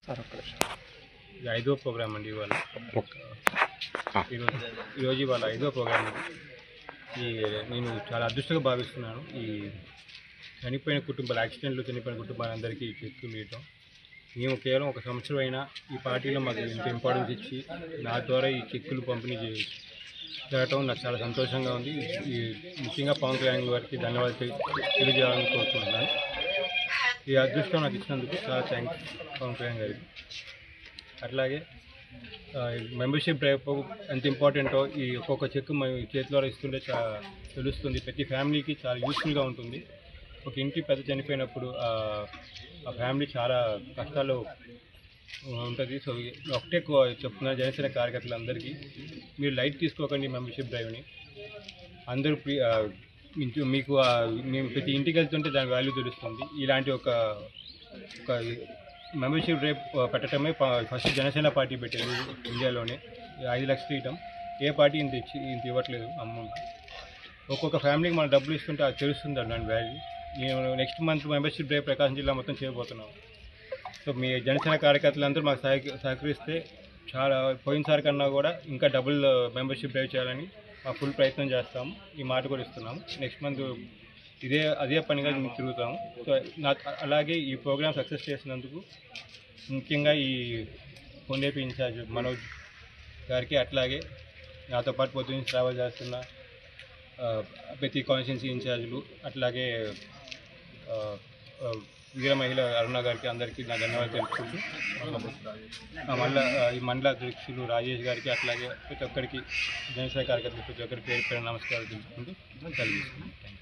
ఇది 5వ ప్రోగ్రామ్ అండి ఇవాళ. ఈరోజు ఇవాళ 5వ ప్రోగ్రామ్. నేను చాలా అదృష్టంగా భావిస్తున్నాను. ఈ చనిపోయిన కుటుంబాలు, యాక్సిడెంట్లో చనిపోయిన కుటుంబాలందరికీ చెక్కులు ఇవ్వటం. మేము కేవలం 1 సంవత్సరం అయినా ఈ పార్టీలో మాకు ఇంత ఇంపార్టెన్స్ ఇచ్చి నా ద్వారా ఈ చెక్కులు పంపిణీ జరగటం నాకు చాలా సంతోషంగా ఉంది. ముఖ్యంగా పవన్ కళ్యాణ్ గారికి ధన్యవాదాలు తెలియజేయాలని కోరుకుంటున్నాను. ఈ అదృష్టం నాకు ఇచ్చినందుకు చాలా థ్యాంక్స్ పవన్ కళ్యాణ్ గారికి. అట్లాగే మెంబర్షిప్ డ్రైవ్ ఎంత ఇంపార్టెంటో ఈ ఒక్కొక్క చెక్ మేము చేతిలో ఇస్తుంటే చాలా తెలుస్తుంది. ప్రతి ఫ్యామిలీకి చాలా యూస్ఫుల్గా ఉంటుంది. ఒక ఇంటి పెద్ద చనిపోయినప్పుడు ఆ ఫ్యామిలీ చాలా కష్టాలు ఉంటుంది. సో ఒకటే చెప్తున్నా జనసేన కార్యకర్తలందరికీ, మీరు లైట్ తీసుకోకండి మెంబర్షిప్ డ్రైవ్ని. అందరూ మీకు మేము ప్రతి ఇంటికి వెళ్తుంటే దాని వాల్యూ తెలుస్తుంది. ఇలాంటి ఒక మెంబర్షిప్ డ్రైవ్ పెట్టడమే ఫస్ట్ జనసేన పార్టీ పెట్టేది ఇండియాలోనే. 5 లక్షలు ఇవ్వటం ఏ పార్టీ ఇంత ఇవ్వట్లేదు అమౌంట్. ఒక్కొక్క ఫ్యామిలీకి మనం డబ్బులు ఇస్తుంటే అది తెలుస్తుంది దాని వాల్యూ. నేను నెక్స్ట్ మంత్ మెంబర్షిప్ డ్రైవ్ ప్రకాశం జిల్లా మొత్తం చేయబోతున్నాం. సో మీ జనసేన కార్యకర్తలందరూ మాకు సహకరిస్తే చాలా పోయినసారి కన్నా కూడా ఇంకా డబుల్ మెంబర్షిప్ డ్రైవ్ చేయాలని మా ఫుల్ ప్రయత్నం చేస్తాము. ఈ మాట కూడా ఇస్తున్నాము. నెక్స్ట్ మంత్ అదే పనిగా మేము తిరుగుతాము. సో అలాగే ఈ ప్రోగ్రామ్ సక్సెస్ చేసినందుకు ముఖ్యంగా ఈ కొండేపి ఇన్ఛార్జ్ మనోజ్ గారికి, అట్లాగే నాతో పాటు పొద్దున్న ట్రావెల్ చేస్తున్న ప్రతి కాన్స్టిట్యున్సీ ఇన్ఛార్జీలు, అట్లాగే వీర మహిళ అరుణ గారికి, అందరికీ నా ధన్యవాదాలు తెలుపుకుంటూ ఈ మండల అధ్యక్షులు రాజేష్ గారికి, అట్లాగే ప్రతి ఒక్కరికి జనసేన కార్యకర్తలు ప్రతి ఒక్కరి పేరు నమస్కారాలు తెలుపుకుంటూ కలిగిస్తున్నాను.